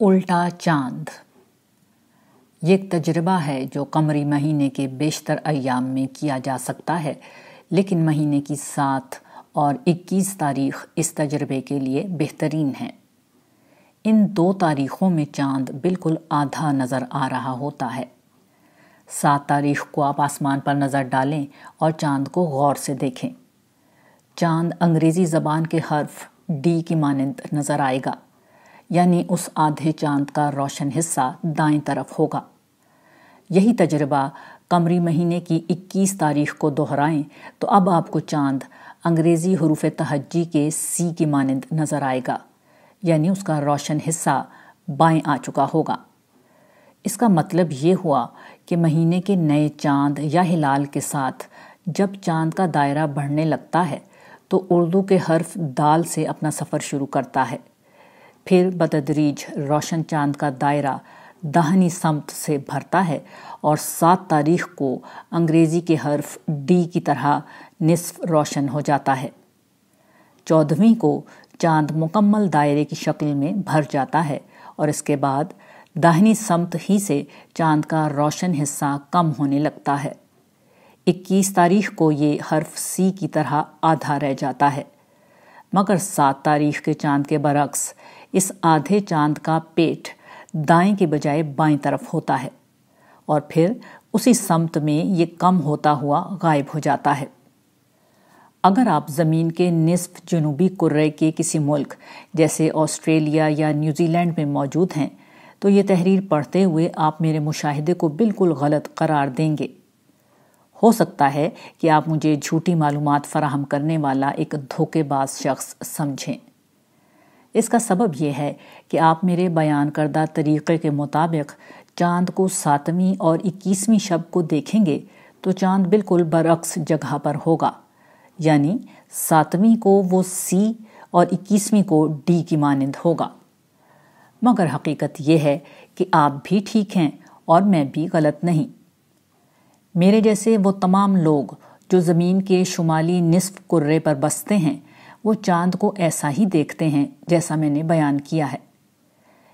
الٹا چاند یہ ایک تجربہ ہے جو قمری مہینے کے بیشتر ایام میں کیا جا سکتا ہے، لیکن مہینے کی 7 اور 21 تاریخ اس تجربے کے لیے بہترین ہیں۔ ان 2 تاریخوں میں چاند بالکل آدھا نظر آ رہا ہوتا ہے۔ 7 تاریخ کو آپ آسمان پر نظر ڈالیں اور چاند کو غور سے دیکھیں۔ چاند انگریزی زبان کے حرف ڈی کی مانند نظر آئے گا، یعنی اس آدھے چاند کا روشن حصہ دائیں طرف ہوگا۔ یہی تجربہ قمری مہینے کی 21 تاریخ کو دہرائیں تو اب آپ کو چاند انگریزی حروف تہجی کے سی کی مانند نظر آئے گا، یعنی اس کا روشن حصہ بائیں آ چکا ہوگا۔ اس کا مطلب یہ ہوا کہ مہینے کے نئے چاند یا ہلال کے ساتھ جب چاند کا دائرہ بڑھنے لگتا ہے تو اردو کے حرف دال سے اپنا سفر شروع کرتا ہے، پھر بتدریج روشن چاند کا دائرہ داہنی سمت سے بھرتا ہے اور 7 تاریخ کو انگریزی کے حرف ڈی کی طرح نصف روشن ہو جاتا ہے۔ 14ویں کو چاند مکمل دائرے کی شکل میں بھر جاتا ہے اور اس کے بعد داہنی سمت ہی سے چاند کا روشن حصہ کم ہونے لگتا ہے۔ 21 تاریخ کو یہ حرف سی کی طرح آدھا رہ جاتا ہے، مگر 7 تاریخ کے چاند کے برعکس اس آدھے چاند کا پیٹ دائیں کے بجائے بائیں طرف ہوتا ہے اور پھر اسی سمت میں یہ کم ہوتا ہوا غائب ہو جاتا ہے۔ اگر آپ زمین کے نصف جنوبی کرے کے کسی ملک جیسے آسٹریلیا یا نیوزی لینڈ میں موجود ہیں تو یہ تحریر پڑھتے ہوئے آپ میرے مشاہدے کو بالکل غلط قرار دیں گے۔ ہو سکتا ہے کہ آپ مجھے جھوٹی معلومات فراہم کرنے والا ایک دھوکے باز شخص سمجھیں۔ اس کا سبب یہ ہے کہ آپ میرے بیان کردہ طریقے کے مطابق چاند کو 7ویں اور 21ویں شب کو دیکھیں گے تو چاند بالکل برعکس جگہ پر ہوگا، یعنی 7ویں کو وہ سی اور 21ویں کو ڈی کی مانند ہوگا۔ مگر حقیقت یہ ہے کہ آپ بھی ٹھیک ہیں اور میں بھی غلط نہیں۔ میرے جیسے وہ تمام لوگ جو زمین کے شمالی نصف کرے پر بستے ہیں وہ چاند کو ایسا ہی دیکھتے ہیں جیسا میں نے بیان کیا ہے۔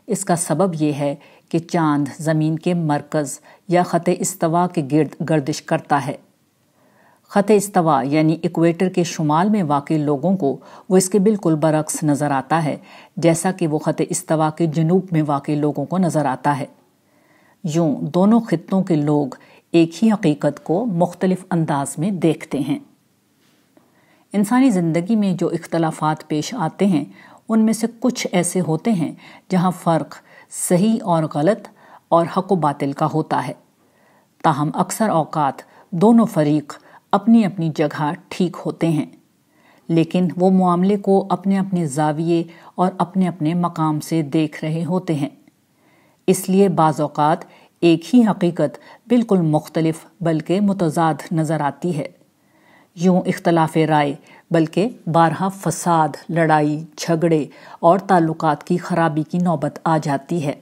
اس کا سبب یہ ہے کہ چاند زمین کے مرکز یا خط استوا کے گرد گردش کرتا ہے۔ خط استوا یعنی ایکویٹر کے شمال میں واقع لوگوں کو وہ اس کے بالکل برعکس نظر آتا ہے، جیسا کہ وہ خط استوا کے جنوب میں واقع لوگوں کو نظر آتا ہے۔ یوں دونوں خطوں کے لوگ ایک ہی حقیقت کو مختلف انداز میں دیکھتے ہیں۔ انسانی زندگی میں جو اختلافات پیش آتے ہیں ان میں سے کچھ ایسے ہوتے ہیں جہاں فرق صحیح اور غلط اور حق و باطل کا ہوتا ہے، تاہم اکثر اوقات دونوں فریق اپنی اپنی جگہ ٹھیک ہوتے ہیں، لیکن وہ معاملے کو اپنے اپنے زاویے اور اپنے اپنے مقام سے دیکھ رہے ہوتے ہیں۔ اس لیے بعض اوقات ایک ہی حقیقت بالکل مختلف بلکہ متضاد نظر آتی ہے۔ یوں اختلاف رائے بلکہ بارہا فساد، لڑائی، جھگڑے اور تعلقات کی خرابی کی نوبت آ جاتی ہے۔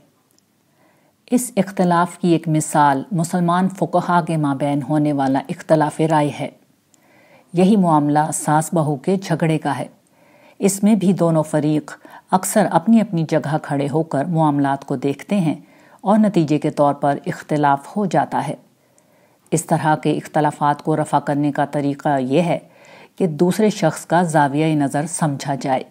اس اختلاف کی ایک مثال مسلمان فقہا کے مابین ہونے والا اختلاف رائے ہے۔ یہی معاملہ ساس بہو کے جھگڑے کا ہے۔ اس میں بھی دونوں فریق اکثر اپنی اپنی جگہ کھڑے ہو کر معاملات کو دیکھتے ہیں اور نتیجے کے طور پر اختلاف ہو جاتا ہے۔ اس طرح کے اختلافات کو رفع کرنے کا طریقہ یہ ہے کہ دوسرے شخص کا زاویہ نظر سمجھا جائے۔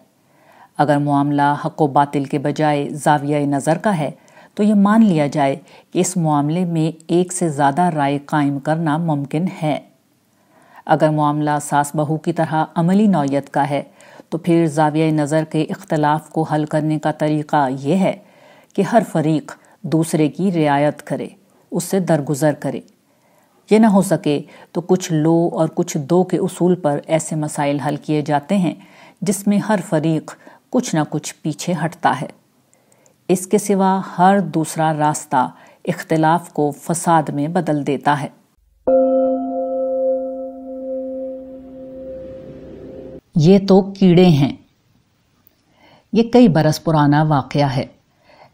اگر معاملہ حق و باطل کے بجائے زاویہ نظر کا ہے تو یہ مان لیا جائے کہ اس معاملے میں ایک سے زیادہ رائے قائم کرنا ممکن ہے۔ اگر معاملہ ساس بہو کی طرح عملی نوعیت کا ہے تو پھر زاویہ نظر کے اختلاف کو حل کرنے کا طریقہ یہ ہے کہ ہر فریق دوسرے کی رعایت کرے، اس سے درگزر کرے۔ یہ نہ ہو سکے تو کچھ لو اور کچھ دو کے اصول پر ایسے مسائل حل کیے جاتے ہیں جس میں ہر فریق کچھ نہ کچھ پیچھے ہٹتا ہے۔ اس کے سوا ہر دوسرا راستہ اختلاف کو فساد میں بدل دیتا ہے۔ یہ تو کیڑے ہیں۔ یہ کئی برس پرانا واقعہ ہے۔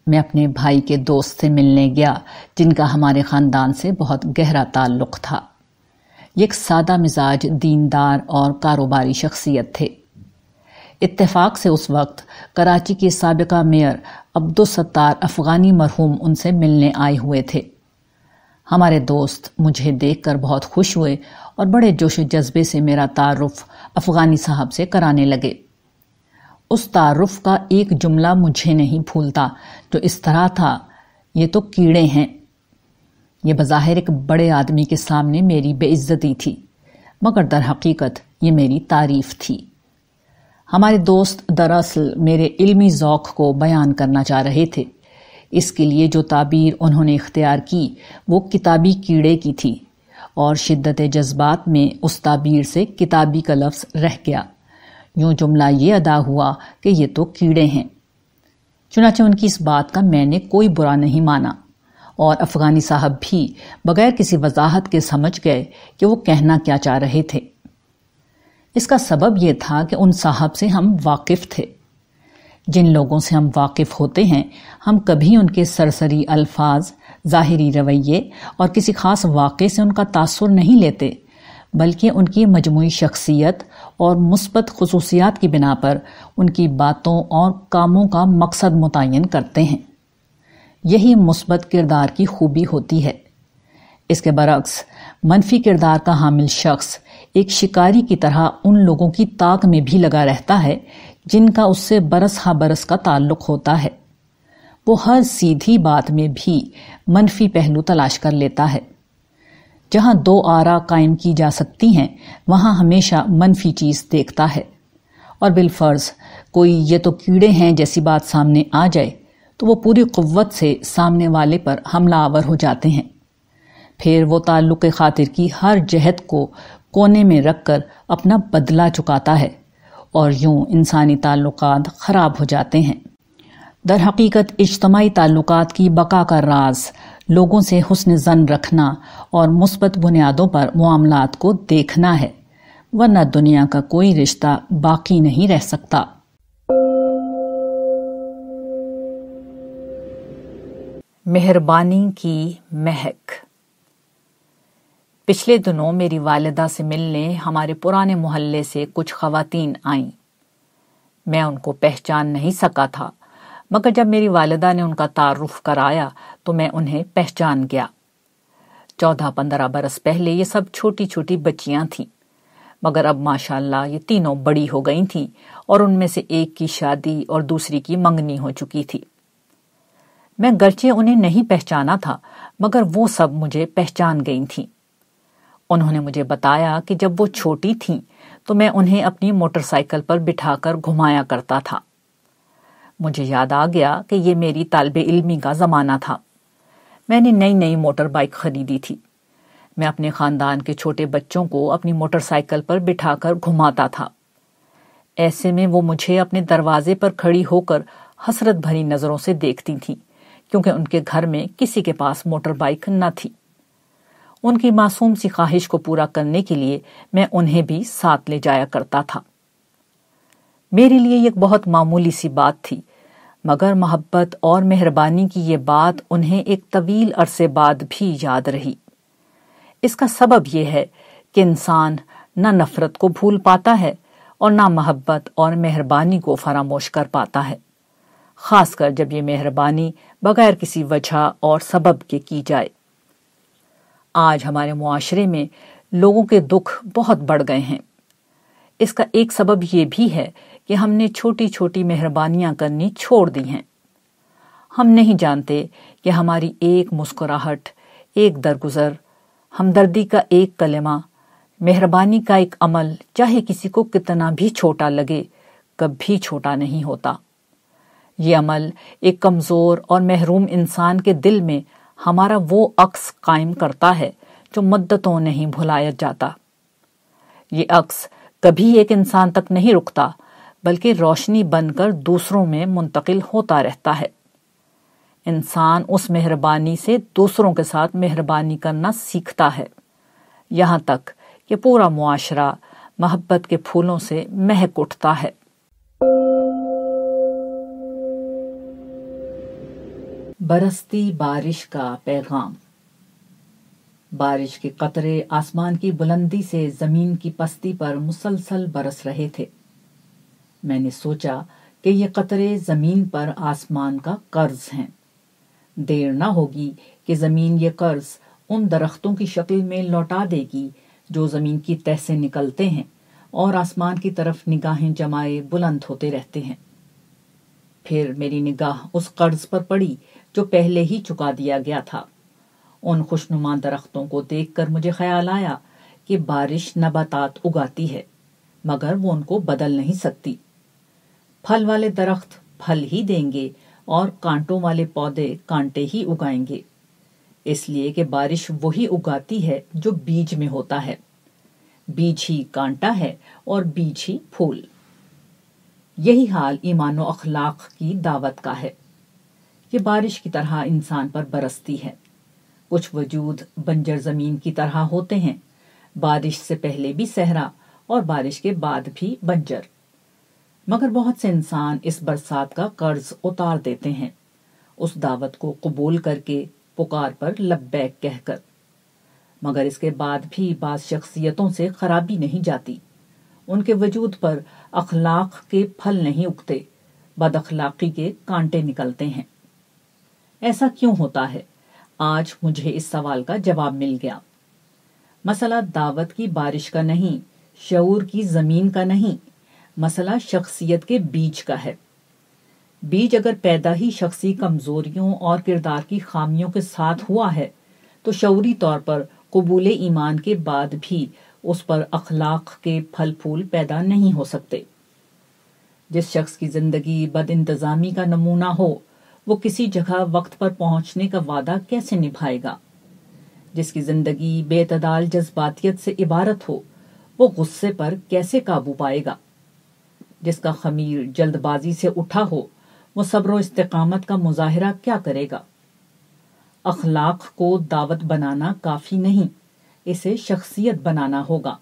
میں اپنے بھائی کے دوست سے ملنے گیا جن کا ہمارے خاندان سے بہت گہرا تعلق تھا۔ یہ ایک سادہ مزاج دیندار اور کاروباری شخصیت تھے۔ اتفاق سے اس وقت کراچی کے سابقہ میئر عبدالستار افغانی مرحوم ان سے ملنے آئے ہوئے تھے۔ ہمارے دوست مجھے دیکھ کر بہت خوش ہوئے اور بڑے جوش و جذبے سے میرا تعارف افغانی صاحب سے کرانے لگے۔ اس تعارف کا ایک جملہ مجھے نہیں بھولتا جو اس طرح تھا، یہ تو کیڑے ہیں۔ یہ بظاہر ایک بڑے آدمی کے سامنے میری بے عزتی تھی، مگر در حقیقت یہ میری تعریف تھی۔ ہمارے دوست دراصل میرے علمی ذوق کو بیان کرنا چاہ رہے تھے۔ اس کے لیے جو تعبیر انہوں نے اختیار کی وہ کتابی کیڑے کی تھی، اور شدت جذبات میں اس تعبیر سے کتابی کا لفظ رہ گیا۔ یوں جملہ یہ ادا ہوا کہ یہ تو کیڑے ہیں۔ چنانچہ ان کی اس بات کا میں نے کوئی برا نہیں مانا، اور افغانی صاحب بھی بغیر کسی وضاحت کے سمجھ گئے کہ وہ کہنا کیا چاہ رہے تھے۔ اس کا سبب یہ تھا کہ ان صاحب سے ہم واقف تھے۔ جن لوگوں سے ہم واقف ہوتے ہیں ہم کبھی ان کے سرسری الفاظ، ظاہری رویے اور کسی خاص واقعے سے ان کا تاثر نہیں لیتے، بلکہ ان کی مجموعی شخصیت اور مثبت خصوصیات کی بنا پر ان کی باتوں اور کاموں کا مقصد متعین کرتے ہیں۔ یہی مثبت کردار کی خوبی ہوتی ہے۔ اس کے برعکس منفی کردار کا حامل شخص ایک شکاری کی طرح ان لوگوں کی تاک میں بھی لگا رہتا ہے جن کا اس سے برس ہا برس کا تعلق ہوتا ہے۔ وہ ہر سیدھی بات میں بھی منفی پہلو تلاش کر لیتا ہے۔ جہاں دو آرا قائم کی جا سکتی ہیں وہاں ہمیشہ منفی چیز دیکھتا ہے، اور بالفرض کوئی یہ تو کیڑے ہیں جیسی بات سامنے آ جائے تو وہ پوری قوت سے سامنے والے پر حملہ آور ہو جاتے ہیں۔ پھر وہ تعلق خاطر کی ہر جہت کو کونے میں رکھ کر اپنا بدلہ چکاتا ہے، اور یوں انسانی تعلقات خراب ہو جاتے ہیں۔ در حقیقت اجتماعی تعلقات کی بقا کا راز لوگوں سے حسن ظن رکھنا اور مثبت بنیادوں پر معاملات کو دیکھنا ہے، ورنہ دنیا کا کوئی رشتہ باقی نہیں رہ سکتا۔ مہربانی کی مہک۔ پچھلے دنوں میری والدہ سے ملنے ہمارے پرانے محلے سے کچھ خواتین آئیں۔ میں ان کو پہچان نہیں سکا تھا، مگر جب میری والدہ نے ان کا تعارف کرایا تو میں انہیں پہچان گیا۔ 14-15 برس پہلے یہ سب چھوٹی چھوٹی بچیاں تھیں، مگر اب ماشاءاللہ یہ تینوں بڑی ہو گئی تھیں، اور ان میں سے ایک کی شادی اور دوسری کی منگنی ہو چکی تھی۔ میں گرچہ انہیں نہیں پہچانا تھا، مگر وہ سب مجھے پہچان گئی تھیں۔ انہوں نے مجھے بتایا کہ جب وہ چھوٹی تھیں تو میں انہیں اپنی موٹر سائیکل پر بٹھا کر گھمایا کرتا تھا۔ مجھے یاد آ گیا کہ یہ میری طالب علمی کا زمانہ تھا۔ میں نے نئی نئی موٹر بائیک خریدی تھی۔ میں اپنے خاندان کے چھوٹے بچوں کو اپنی موٹر سائیکل پر بٹھا کر گھماتا تھا۔ ایسے میں وہ مجھے اپنے دروازے پر کھڑی ہو کر حسرت بھری نظروں سے دیکھتی تھیں، کیونکہ ان کے گھر میں کسی کے پاس موٹر بائیک نہ تھی۔ ان کی معصوم سی خواہش کو پورا کرنے کے لیے میں انہیں بھی ساتھ لے جایا کرتا تھا۔ میرے لیے یہ بہت معمولی سی بات تھی، مگر محبت اور مہربانی کی یہ بات انہیں ایک طویل عرصے بعد بھی یاد رہی۔ اس کا سبب یہ ہے کہ انسان نہ نفرت کو بھول پاتا ہے اور نہ محبت اور مہربانی کو فراموش کر پاتا ہے، خاص کر جب یہ مہربانی بغیر کسی وجہ اور سبب کے کی جائے۔ آج ہمارے معاشرے میں لوگوں کے دکھ بہت بڑھ گئے ہیں۔ اس کا ایک سبب یہ بھی ہے کہ ہم نے چھوٹی چھوٹی مہربانیاں کرنی چھوڑ دی ہیں۔ ہم نہیں جانتے کہ ہماری ایک مسکراہٹ، ایک درگزر، ہمدردی کا ایک کلمہ، مہربانی کا ایک عمل، چاہے کسی کو کتنا بھی چھوٹا لگے، کبھی چھوٹا نہیں ہوتا۔ یہ عمل ایک کمزور اور محروم انسان کے دل میں ہمارا وہ عکس قائم کرتا ہے جو مدتوں نہیں بھلایا جاتا۔ یہ عکس کبھی ایک انسان تک نہیں رکتا، بلکہ روشنی بن کر دوسروں میں منتقل ہوتا رہتا ہے۔ انسان اس مہربانی سے دوسروں کے ساتھ مہربانی کرنا سیکھتا ہے، یہاں تک کہ پورا معاشرہ محبت کے پھولوں سے مہک اٹھتا ہے۔ برستی بارش کا پیغام۔ بارش کے قطرے آسمان کی بلندی سے زمین کی پستی پر مسلسل برس رہے تھے۔ میں نے سوچا کہ یہ قطرے زمین پر آسمان کا قرض ہیں۔ دیر نہ ہوگی کہ زمین یہ قرض ان درختوں کی شکل میں لوٹا دے گی جو زمین کی تہ سے نکلتے ہیں اور آسمان کی طرف نگاہیں جمائے بلند ہوتے رہتے ہیں۔ پھر میری نگاہ اس قرض پر پڑی جو پہلے ہی چکا دیا گیا تھا۔ ان خوشنما درختوں کو دیکھ کر مجھے خیال آیا کہ بارش نباتات اگاتی ہے مگر وہ ان کو بدل نہیں سکتی۔ پھل والے درخت پھل ہی دیں گے اور کانٹوں والے پودے کانٹے ہی اگائیں گے، اس لیے کہ بارش وہی اگاتی ہے جو بیج میں ہوتا ہے۔ بیج ہی کانٹا ہے اور بیج ہی پھول۔ یہی حال ایمان و اخلاق کی دعوت کا ہے۔ یہ بارش کی طرح انسان پر برستی ہے۔ کچھ وجود بنجر زمین کی طرح ہوتے ہیں، بارش سے پہلے بھی صحرا اور بارش کے بعد بھی بنجر، مگر بہت سے انسان اس برسات کا قرض اتار دیتے ہیں، اس دعوت کو قبول کر کے، پکار پر لبیک کہہ کر۔ مگر اس کے بعد بھی بعض شخصیتوں سے خرابی نہیں جاتی، ان کے وجود پر اخلاق کے پھل نہیں اگتے، بد اخلاقی کے کانٹے نکلتے ہیں۔ ایسا کیوں ہوتا ہے؟ آج مجھے اس سوال کا جواب مل گیا۔ مسئلہ دعوت کی بارش کا نہیں، شعور کی زمین کا نہیں، مسئلہ شخصیت کے بیج کا ہے۔ بیج اگر پیدا ہی شخصی کمزوریوں اور کردار کی خامیوں کے ساتھ ہوا ہے تو شعوری طور پر قبول ایمان کے بعد بھی اس پر اخلاق کے پھل پھول پیدا نہیں ہو سکتے۔ جس شخص کی زندگی بد انتظامی کا نمونہ ہو وہ کسی جگہ وقت پر پہنچنے کا وعدہ کیسے نبھائے گا؟ جس کی زندگی بے اعتدال جذباتیت سے عبارت ہو وہ غصے پر کیسے قابو پائے گا؟ جس کا خمیر جلد بازی سے اٹھا ہو وہ صبر و استقامت کا مظاہرہ کیا کرے گا؟ اخلاق کو دعوت بنانا کافی نہیں، اسے شخصیت بنانا ہوگا۔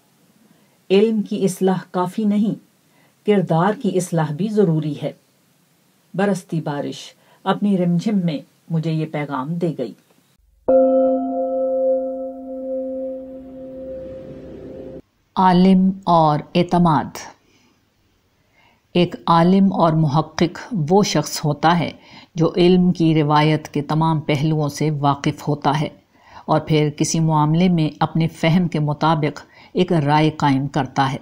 علم کی اصلاح کافی نہیں، کردار کی اصلاح بھی ضروری ہے۔ برستی بارش اپنی رمجھم میں مجھے یہ پیغام دے گئی۔ عالم اور اعتماد۔ ایک عالم اور محقق وہ شخص ہوتا ہے جو علم کی روایت کے تمام پہلوؤں سے واقف ہوتا ہے اور پھر کسی معاملے میں اپنے فہم کے مطابق ایک رائے قائم کرتا ہے۔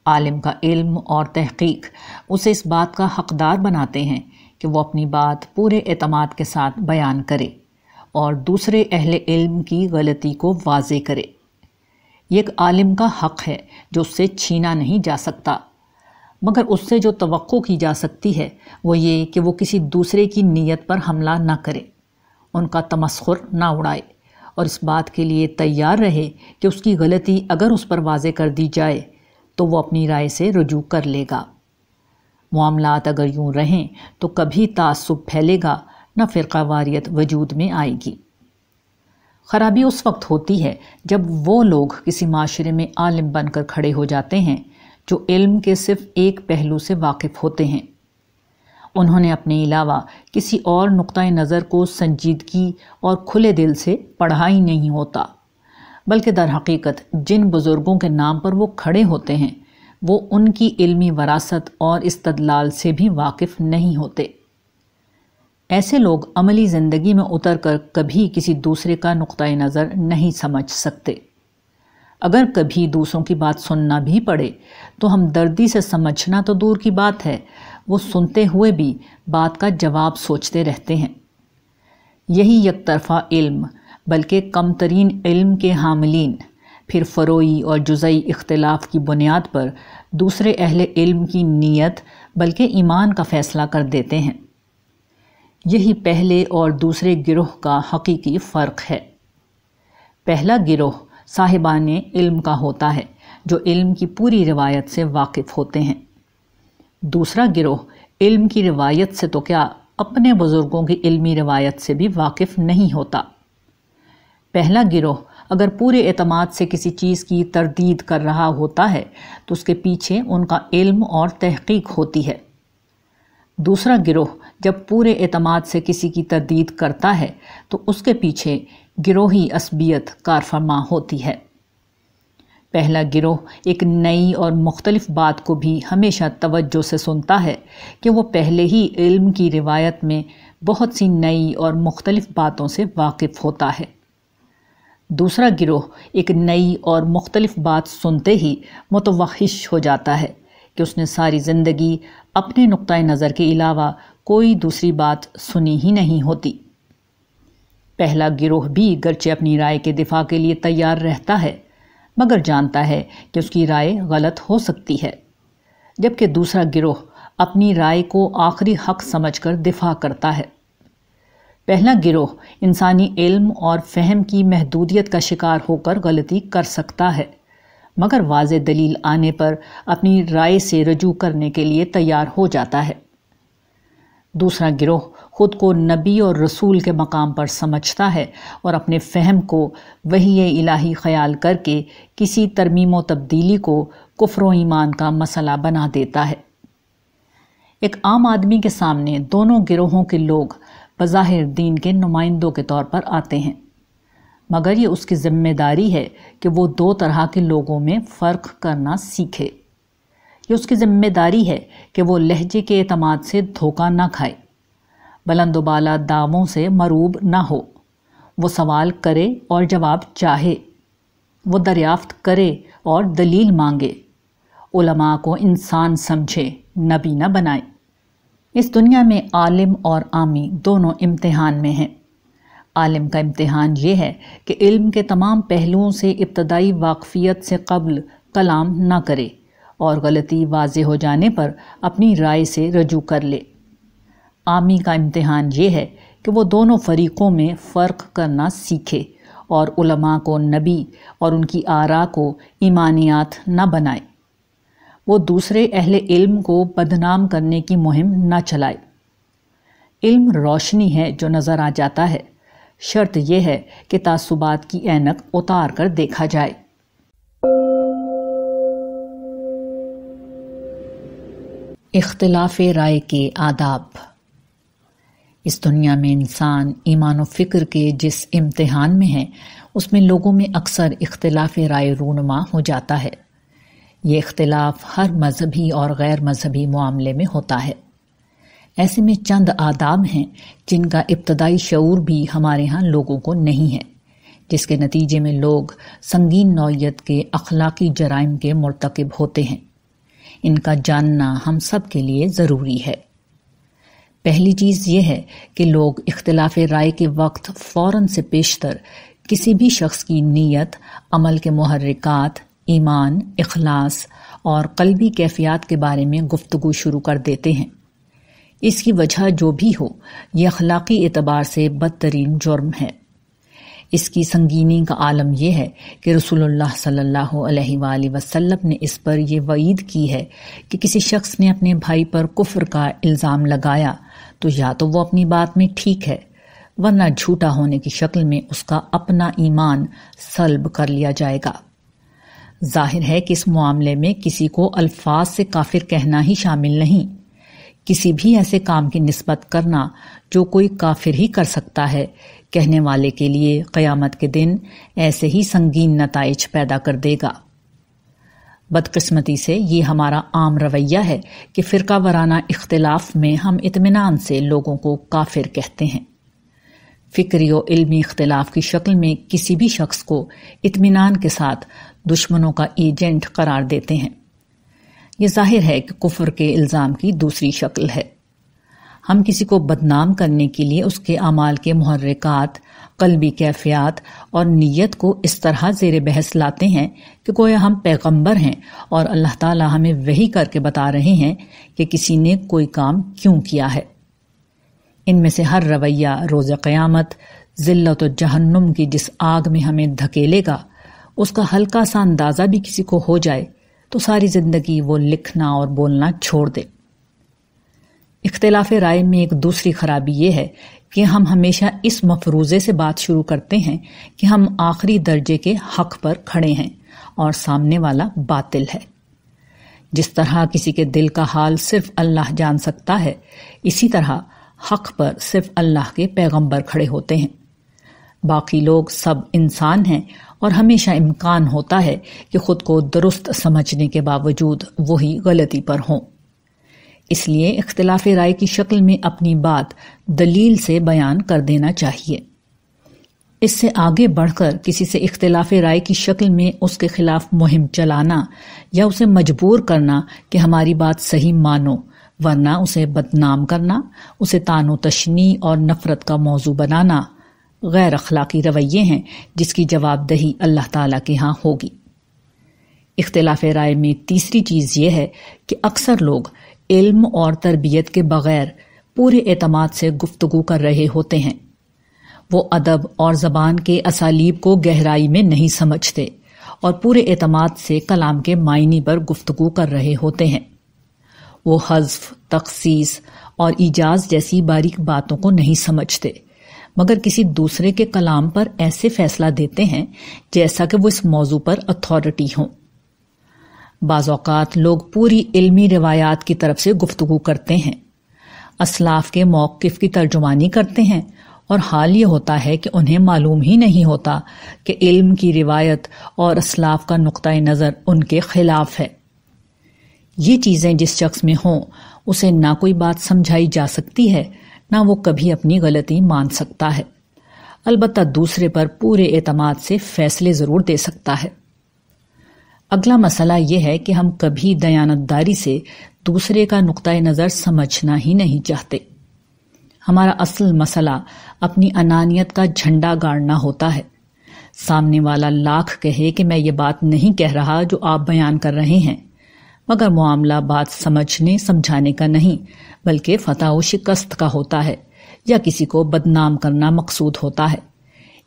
عالم کا علم اور تحقیق اسے اس بات کا حقدار بناتے ہیں کہ وہ اپنی بات پورے اعتماد کے ساتھ بیان کرے اور دوسرے اہل علم کی غلطی کو واضح کرے۔ یہ ایک عالم کا حق ہے جو اس سے چھینا نہیں جا سکتا، مگر اس سے جو توقع کی جا سکتی ہے وہ یہ کہ وہ کسی دوسرے کی نیت پر حملہ نہ کرے، ان کا تمسخر نہ اڑائے اور اس بات کے لیے تیار رہے کہ اس کی غلطی اگر اس پر واضح کر دی جائے تو وہ اپنی رائے سے رجوع کر لے گا۔ معاملات اگر یوں رہیں تو کبھی تعصب پھیلے گا نہ فرقہ واریت وجود میں آئے گی۔ خرابی اس وقت ہوتی ہے جب وہ لوگ کسی معاشرے میں عالم بن کر کھڑے ہو جاتے ہیں جو علم کے صرف ایک پہلو سے واقف ہوتے ہیں۔ انہوں نے اپنے علاوہ کسی اور نقطۂ نظر کو سنجیدگی اور کھلے دل سے پڑھا ہی نہیں ہوتا، بلکہ در حقیقت جن بزرگوں کے نام پر وہ کھڑے ہوتے ہیں وہ ان کی علمی وراثت اور استدلال سے بھی واقف نہیں ہوتے۔ ایسے لوگ عملی زندگی میں اتر کر کبھی کسی دوسرے کا نقطۂ نظر نہیں سمجھ سکتے۔ اگر کبھی دوسروں کی بات سننا بھی پڑے تو ہمدردی سے سمجھنا تو دور کی بات ہے، وہ سنتے ہوئے بھی بات کا جواب سوچتے رہتے ہیں۔ یہی یک طرفہ علم بلکہ کم ترین علم کے حاملین پھر فروعی اور جزئی اختلاف کی بنیاد پر دوسرے اہل علم کی نیت بلکہ ایمان کا فیصلہ کر دیتے ہیں۔ یہی پہلے اور دوسرے گروہ کا حقیقی فرق ہے۔ پہلا گروہ صاحبان علم کا ہوتا ہے جو علم کی پوری روایت سے واقف ہوتے ہیں۔ دوسرا گروہ علم کی روایت سے تو کیا اپنے بزرگوں کی علمی روایت سے بھی واقف نہیں ہوتا۔ پہلا گروہ اگر پورے اعتماد سے کسی چیز کی تردید کر رہا ہوتا ہے تو اس کے پیچھے ان کا علم اور تحقیق ہوتی ہے۔ دوسرا گروہ جب پورے اعتماد سے کسی کی تردید کرتا ہے تو اس کے پیچھے گروہی عصبیت کار فرما ہوتی ہے۔ پہلا گروہ ایک نئی اور مختلف بات کو بھی ہمیشہ توجہ سے سنتا ہے کہ وہ پہلے ہی علم کی روایت میں بہت سی نئی اور مختلف باتوں سے واقف ہوتا ہے۔ دوسرا گروہ ایک نئی اور مختلف بات سنتے ہی متوحش ہو جاتا ہے کہ اس نے ساری زندگی اپنے نقطۂ نظر کے علاوہ کوئی دوسری بات سنی ہی نہیں ہوتی۔ پہلا گروہ بھی گرچہ اپنی رائے کے دفاع کے لیے تیار رہتا ہے مگر جانتا ہے کہ اس کی رائے غلط ہو سکتی ہے، جبکہ دوسرا گروہ اپنی رائے کو آخری حق سمجھ کر دفاع کرتا ہے۔ پہلا گروہ انسانی علم اور فہم کی محدودیت کا شکار ہو کر غلطی کر سکتا ہے مگر واضح دلیل آنے پر اپنی رائے سے رجوع کرنے کے لیے تیار ہو جاتا ہے۔ دوسرا گروہ خود کو نبی اور رسول کے مقام پر سمجھتا ہے اور اپنے فہم کو وحی الہی خیال کر کے کسی ترمیم و تبدیلی کو کفر و ایمان کا مسئلہ بنا دیتا ہے۔ ایک عام آدمی کے سامنے دونوں گروہوں کے لوگ بظاہر دین کے نمائندوں کے طور پر آتے ہیں مگر یہ اس کی ذمہ داری ہے کہ وہ دو طرح کے لوگوں میں فرق کرنا سیکھے۔ یہ اس کی ذمہ داری ہے کہ وہ لہجے کے اعتماد سے دھوکہ نہ کھائے، بلند و بالا دعووں سے مروب نہ ہو، وہ سوال کرے اور جواب چاہے، وہ دریافت کرے اور دلیل مانگے، علماء کو انسان سمجھے، نبی نہ بنائے۔ اس دنیا میں عالم اور عامی دونوں امتحان میں ہیں۔ عالم کا امتحان یہ ہے کہ علم کے تمام پہلوؤں سے ابتدائی واقفیت سے قبل کلام نہ کرے اور غلطی واضح ہو جانے پر اپنی رائے سے رجوع کر لے۔ عامی کا امتحان یہ ہے کہ وہ دونوں فریقوں میں فرق کرنا سیکھے اور علماء کو نبی اور ان کی آراء کو ایمانیات نہ بنائے۔ وہ دوسرے اہل علم کو بدنام کرنے کی مہم نہ چلائے۔ علم روشنی ہے جو نظر آ جاتا ہے، شرط یہ ہے کہ تعصبات کی اینک اتار کر دیکھا جائے۔ اختلاف رائے کے آداب۔ اس دنیا میں انسان ایمان و فکر کے جس امتحان میں ہے اس میں لوگوں میں اکثر اختلاف رائے رونما ہو جاتا ہے۔ یہ اختلاف ہر مذہبی اور غیر مذہبی معاملے میں ہوتا ہے۔ ایسے میں چند آداب ہیں جن کا ابتدائی شعور بھی ہمارے ہاں لوگوں کو نہیں ہے، جس کے نتیجے میں لوگ سنگین نوعیت کے اخلاقی جرائم کے مرتکب ہوتے ہیں۔ ان کا جاننا ہم سب کے لیے ضروری ہے۔ پہلی چیز یہ ہے کہ لوگ اختلاف رائے کے وقت فوراً سے پیشتر کسی بھی شخص کی نیت، عمل کے محرکات، ایمان، اخلاص اور قلبی کیفیات کے بارے میں گفتگو شروع کر دیتے ہیں۔ اس کی وجہ جو بھی ہو، یہ اخلاقی اعتبار سے بدترین جرم ہے۔ اس کی سنگینی کا عالم یہ ہے کہ رسول اللہ صلی اللہ علیہ وآلہ وسلم نے اس پر یہ وعید کی ہے کہ کسی شخص نے اپنے بھائی پر کفر کا الزام لگایا تو یا تو وہ اپنی بات میں ٹھیک ہے ورنہ جھوٹا ہونے کی شکل میں اس کا اپنا ایمان سلب کر لیا جائے گا۔ ظاہر ہے کہ اس معاملے میں کسی کو الفاظ سے کافر کہنا ہی شامل نہیں، کسی بھی ایسے کام کی نسبت کرنا جو کوئی کافر ہی کر سکتا ہے، کہنے والے کے لیے قیامت کے دن ایسے ہی سنگین نتائج پیدا کر دے گا۔ بدقسمتی سے یہ ہمارا عام رویہ ہے کہ فرقہ وارانہ اختلاف میں ہم اطمینان سے لوگوں کو کافر کہتے ہیں۔ فکری و علمی اختلاف کی شکل میں کسی بھی شخص کو اطمینان کے ساتھ دشمنوں کا ایجنٹ قرار دیتے ہیں۔ یہ ظاہر ہے کہ کفر کے الزام کی دوسری شکل ہے۔ ہم کسی کو بدنام کرنے کے لیے اس کے اعمال کے محرکات، قلبی کیفیات اور نیت کو اس طرح زیر بحث لاتے ہیں کہ گویا ہم پیغمبر ہیں اور اللہ تعالی ہمیں وحی کر کے بتا رہے ہیں کہ کسی نے کوئی کام کیوں کیا ہے۔ ان میں سے ہر رویہ روز قیامت ذلت و جہنم کی جس آگ میں ہمیں دھکیلے گا، اس کا ہلکا سا اندازہ بھی کسی کو ہو جائے تو ساری زندگی وہ لکھنا اور بولنا چھوڑ دے۔ اختلاف رائے میں ایک دوسری خرابی یہ ہے کہ ہم ہمیشہ اس مفروضے سے بات شروع کرتے ہیں کہ ہم آخری درجے کے حق پر کھڑے ہیں اور سامنے والا باطل ہے۔ جس طرح کسی کے دل کا حال صرف اللہ جان سکتا ہے، اسی طرح حق پر صرف اللہ کے پیغمبر کھڑے ہوتے ہیں۔ باقی لوگ سب انسان ہیں اور ہمیشہ امکان ہوتا ہے کہ خود کو درست سمجھنے کے باوجود وہی غلطی پر ہوں۔ اس لیے اختلاف رائے کی شکل میں اپنی بات دلیل سے بیان کر دینا چاہیے۔ اس سے آگے بڑھ کر کسی سے اختلاف رائے کی شکل میں اس کے خلاف مہم چلانا یا اسے مجبور کرنا کہ ہماری بات صحیح مانو، ورنہ اسے بدنام کرنا، اسے طعن و تشنیع اور نفرت کا موضوع بنانا غیر اخلاقی رویے ہیں جس کی جواب دہی اللہ تعالیٰ کے ہاں ہوگی۔ اختلاف رائے میں تیسری چیز یہ ہے کہ اکثر لوگ علم اور تربیت کے بغیر پورے اعتماد سے گفتگو کر رہے ہوتے ہیں۔ وہ ادب اور زبان کے اسالیب کو گہرائی میں نہیں سمجھتے اور پورے اعتماد سے کلام کے معنی پر گفتگو کر رہے ہوتے ہیں۔ وہ حذف، تخصیص اور ایجاز جیسی باریک باتوں کو نہیں سمجھتے، مگر کسی دوسرے کے کلام پر ایسے فیصلہ دیتے ہیں جیسا کہ وہ اس موضوع پر اتھارٹی ہوں۔ بعض اوقات لوگ پوری علمی روایات کی طرف سے گفتگو کرتے ہیں، اسلاف کے موقف کی ترجمانی کرتے ہیں، اور حال یہ ہوتا ہے کہ انہیں معلوم ہی نہیں ہوتا کہ علم کی روایت اور اسلاف کا نقطہ نظر ان کے خلاف ہے۔ یہ چیزیں جس شخص میں ہوں اسے نہ کوئی بات سمجھائی جا سکتی ہے، نہ وہ کبھی اپنی غلطی مان سکتا ہے، البتہ دوسرے پر پورے اعتماد سے فیصلے ضرور دے سکتا ہے۔ اگلا مسئلہ یہ ہے کہ ہم کبھی دیانتداری سے دوسرے کا نقطہ نظر سمجھنا ہی نہیں چاہتے۔ ہمارا اصل مسئلہ اپنی انانیت کا جھنڈا گاڑنا ہوتا ہے۔ سامنے والا لاکھ کہے کہ میں یہ بات نہیں کہہ رہا جو آپ بیان کر رہے ہیں، مگر معاملہ بات سمجھنے سمجھانے کا نہیں بلکہ فتح و شکست کا ہوتا ہے، یا کسی کو بدنام کرنا مقصود ہوتا ہے۔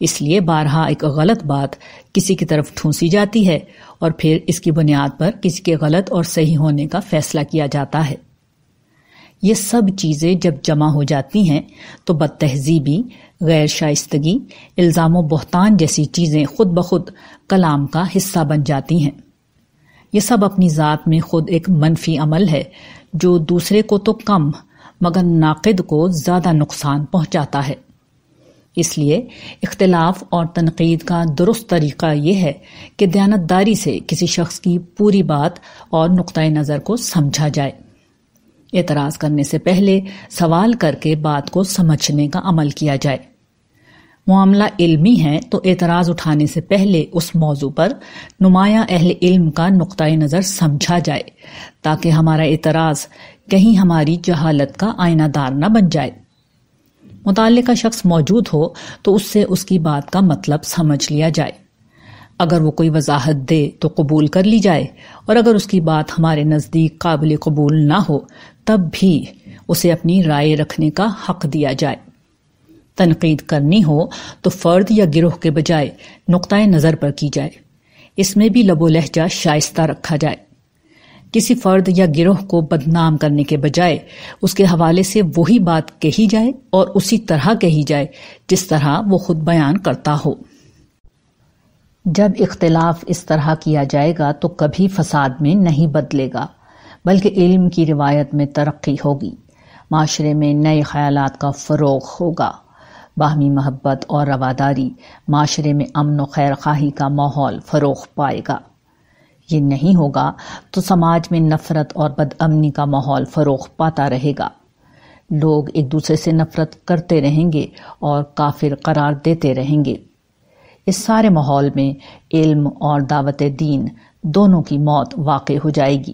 اس لیے بارہا ایک غلط بات کسی کی طرف ٹھونسی جاتی ہے اور پھر اس کی بنیاد پر کسی کے غلط اور صحیح ہونے کا فیصلہ کیا جاتا ہے۔ یہ سب چیزیں جب جمع ہو جاتی ہیں تو بد تہذیبی، غیر شائستگی، الزام و بہتان جیسی چیزیں خود بخود کلام کا حصہ بن جاتی ہیں۔ یہ سب اپنی ذات میں خود ایک منفی عمل ہے جو دوسرے کو تو کم مگر ناقد کو زیادہ نقصان پہنچاتا ہے۔ اس لیے اختلاف اور تنقید کا درست طریقہ یہ ہے کہ دیانتداری سے کسی شخص کی پوری بات اور نقطہ نظر کو سمجھا جائے۔ اعتراض کرنے سے پہلے سوال کر کے بات کو سمجھنے کا عمل کیا جائے۔ معاملہ علمی ہے تو اعتراض اٹھانے سے پہلے اس موضوع پر نمایاں اہل علم کا نقطہ نظر سمجھا جائے تاکہ ہمارا اعتراض کہیں ہماری جہالت کا آئینہ دار نہ بن جائے۔ متعلقہ شخص موجود ہو تو اس سے اس کی بات کا مطلب سمجھ لیا جائے۔ اگر وہ کوئی وضاحت دے تو قبول کر لی جائے، اور اگر اس کی بات ہمارے نزدیک قابل قبول نہ ہو تب بھی اسے اپنی رائے رکھنے کا حق دیا جائے۔ تنقید کرنی ہو تو فرد یا گروہ کے بجائے نقطہ نظر پر کی جائے، اس میں بھی لب و لہجہ شائستہ رکھا جائے۔ کسی فرد یا گروہ کو بدنام کرنے کے بجائے اس کے حوالے سے وہی بات کہی جائے اور اسی طرح کہی جائے جس طرح وہ خود بیان کرتا ہو۔ جب اختلاف اس طرح کیا جائے گا تو کبھی فساد میں نہیں بدلے گا بلکہ علم کی روایت میں ترقی ہوگی، معاشرے میں نئے خیالات کا فروغ ہوگا، باہمی محبت اور رواداری، معاشرے میں امن و خیر خواہی کا ماحول فروغ پائے گا۔ یہ نہیں ہوگا تو سماج میں نفرت اور بد امنی کا ماحول فروغ پاتا رہے گا، لوگ ایک دوسرے سے نفرت کرتے رہیں گے اور کافر قرار دیتے رہیں گے۔ اس سارے ماحول میں علم اور دعوت دین دونوں کی موت واقع ہو جائے گی۔